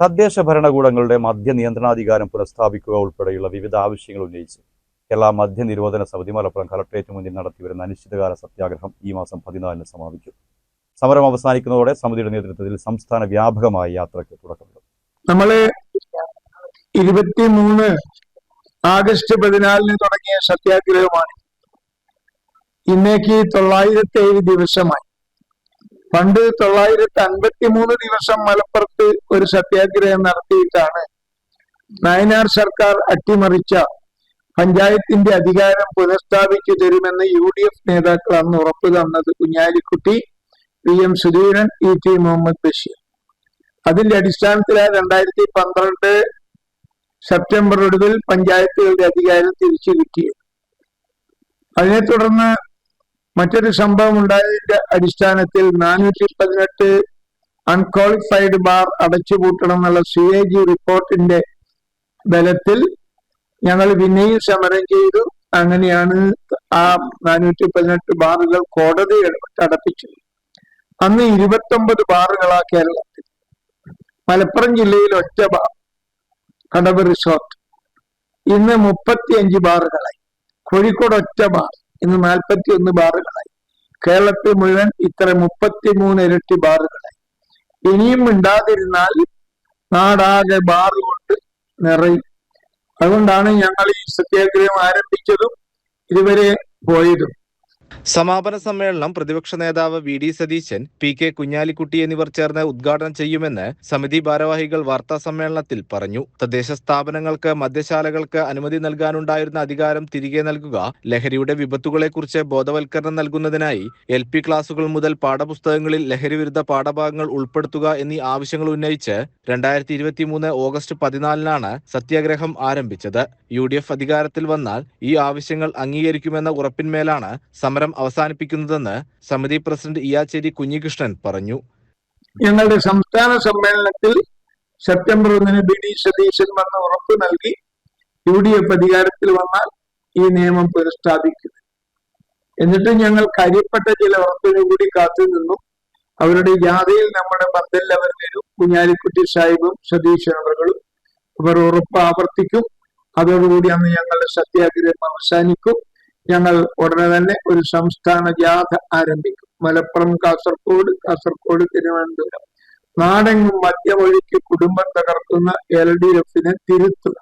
തദ്ദേശ ഭരണകൂടങ്ങളുടെ മദ്യനിയന്ത്രണാധികാരം പുനഃസ്ഥാപിക്കുക ഉൾപ്പെടെയുള്ള വിവിധ ആവശ്യങ്ങൾ ഉന്നയിച്ച് കേരള മദ്യനിരോധന സമിതി മലപ്പുറം കളക്ടറേറ്റ് മുന്നിൽ നടത്തിവരുന്ന അനിശ്ചിതകാല സത്യാഗ്രഹം ഈ മാസം 14-ന് സമാപിക്കും. സമരം അവസാനിക്കുന്നതോടെ സമിതിയുടെ നേതൃത്വത്തിൽ സംസ്ഥാന വ്യാപകമായ യാത്രയ്ക്ക് തുടക്കമിടും. നമ്മള് 23 ആഗസ്റ്റ് 14-ന് തുടങ്ങിയ സത്യാഗ്രഹമാണ്. ഇന്നേക്ക് 907 ദിവസമായി. പണ്ട് 953 ദിവസം മലപ്പുറത്ത് ഒരു സത്യാഗ്രഹം നടത്തിയിട്ടാണ് നായനാർ സർക്കാർ അട്ടിമറിച്ച പഞ്ചായത്തിന്റെ അധികാരം പുനഃസ്ഥാപിച്ചു തരുമെന്ന് UDF നേതാക്കൾ അന്ന് ഉറപ്പു തന്നത് കുഞ്ഞാലിക്കുട്ടി, PM സുധീരൻ, ET മുഹമ്മദ് ബഷീർ. അതിന്റെ അടിസ്ഥാനത്തിലാണ് 2012 സെപ്റ്റംബർ ഒടുവിൽ പഞ്ചായത്തുകളുടെ അധികാരം തിരിച്ചു കിട്ടിയത്. അതിനെ തുടർന്ന് മറ്റൊരു സംഭവം ഉണ്ടായതിന്റെ അടിസ്ഥാനത്തിൽ 418 അൺക്വാളിഫൈഡ് ബാർ അടച്ചുപൂട്ടണം എന്നുള്ള CAG റിപ്പോർട്ടിന്റെ ബലത്തിൽ ഞങ്ങൾ പിന്നെയും സമരം ചെയ്തു. അങ്ങനെയാണ് ആ 418 ബാറുകൾ കോടതി അടപ്പിച്ചത്. അന്ന് 29 ബാറുകളാ കേരളത്തിൽ. മലപ്പുറം ജില്ലയിൽ ഒറ്റ ബാർ, കടവ് റിസോർട്ട്, ഇന്ന് 35 ബാറുകളായി. കോഴിക്കോട് ഒറ്റ ബാർ, ഇന്ന് 41 ബാറുകളായി. കേരളത്തിൽ മുഴുവൻ ഇത്ര 33 ഇരട്ടി ബാറുകളായി. ഇനിയും മിണ്ടാതിരുന്നാൽ നാടാകെ ബാർ കൊണ്ട് നിറയും. അതുകൊണ്ടാണ് ഞങ്ങൾ ഈ സത്യാഗ്രഹം ആരംഭിച്ചതും ഇതുവരെ പോയതും. സമാപന സമ്മേളനം പ്രതിപക്ഷ നേതാവ് VD സതീശൻ, PK കുഞ്ഞാലിക്കുട്ടി എന്നിവർ ചേർന്ന് ഉദ്ഘാടനം ചെയ്യുമെന്ന് സമിതി ഭാരവാഹികൾ വാർത്താ സമ്മേളനത്തിൽ പറഞ്ഞു. തദ്ദേശ സ്ഥാപനങ്ങൾക്ക് മദ്യശാലകൾക്ക് അനുമതി നൽകാനുണ്ടായിരുന്ന അധികാരം തിരികെ നൽകുക, ലഹരിയുടെ വിപത്തുകളെക്കുറിച്ച് ബോധവൽക്കരണം നൽകുന്നതിനായി LP ക്ലാസുകൾ മുതൽ പാഠപുസ്തകങ്ങളിൽ ലഹരിവിരുദ്ധ പാഠഭാഗങ്ങൾ ഉൾപ്പെടുത്തുക എന്നീ ആവശ്യങ്ങൾ ഉന്നയിച്ച് 2023 ഓഗസ്റ്റ് 14-നാണ് സത്യാഗ്രഹം ആരംഭിച്ചത്. UDF അധികാരത്തിൽ വന്നാൽ ഈ ആവശ്യങ്ങൾ അംഗീകരിക്കുമെന്ന ഉറപ്പിന്മേലാണ് സമരം അവസാനിപ്പിക്കുന്നതെന്ന് സമിതി പ്രസിഡന്റ് ഇയാച്ചേരി കുഞ്ഞികൃഷ്ണൻ പറഞ്ഞു. ഞങ്ങളുടെ സംസ്ഥാന സമ്മേളനത്തിൽ സെപ്റ്റംബർ 1-ന് BD സതീശൻ വന്ന് ഉറപ്പ് നൽകി UDF അധികാരത്തിൽ വന്നാൽ ഈ നിയമം പുനഃസ്ഥാപിക്കും. എന്നിട്ട് ഞങ്ങൾ കാര്യപ്പെട്ട ചില ഉറപ്പിനു കൂടി കാത്തു നിന്നു. അവരുടെ ജാഥയിൽ നമ്മുടെ പന്തലിൽ അവർ വരും. കുഞ്ഞാലിക്കുട്ടി സാഹിബും സതീശനവറുകളും അവർ ഉറപ്പ് ആവർത്തിക്കും. അതോടുകൂടി അന്ന് ഞങ്ങളുടെ സത്യാഗ്രഹം അവസാനിക്കും. ഞങ്ങൾ ഉടനെ തന്നെ ഒരു സംസ്ഥാന ജാഥ ആരംഭിക്കും. മലപ്പുറം, കാസർഗോഡ്, തിരുവനന്തപുരം, നാടെങ്ങും മദ്യമൊഴുക്കി കുടുംബം തകർക്കുന്ന LDF-നെ തിരുത്തുക.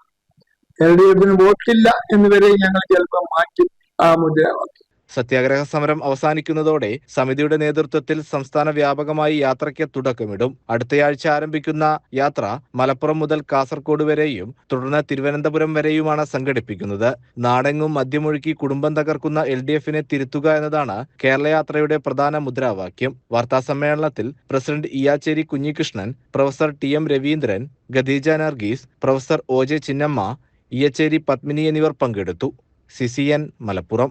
LDF-ന് വോട്ടില്ല എന്നിവരെ ഞങ്ങൾ ചിലപ്പോൾ മാറ്റും ആ മുദ്രാവാക്യം. സത്യാഗ്രഹ സമരം അവസാനിക്കുന്നതോടെ സമിതിയുടെ നേതൃത്വത്തിൽ സംസ്ഥാന വ്യാപകമായി യാത്രയ്ക്ക് തുടക്കമിടും. അടുത്തയാഴ്ച ആരംഭിക്കുന്ന യാത്ര മലപ്പുറം മുതൽ കാസർഗോഡ് വരെയും തുടർന്ന് തിരുവനന്തപുരം വരെയുമാണ് സംഘടിപ്പിക്കുന്നത്. നാടെങ്ങും മദ്യമൊഴുക്കി കുടുംബം തകർക്കുന്ന LDF-നെ തിരുത്തുക എന്നതാണ് കേരളയാത്രയുടെ പ്രധാന മുദ്രാവാക്യം. വാർത്താ സമ്മേളനത്തിൽ president Iyyacheri Kunhikrishnan, professor TM Raveendran, Khadeeja Nargees, professor OJ Chinnamma, Iyyacheri Padmini എന്നിവർ പങ്കെടുത്തു. CCN മലപ്പുറം.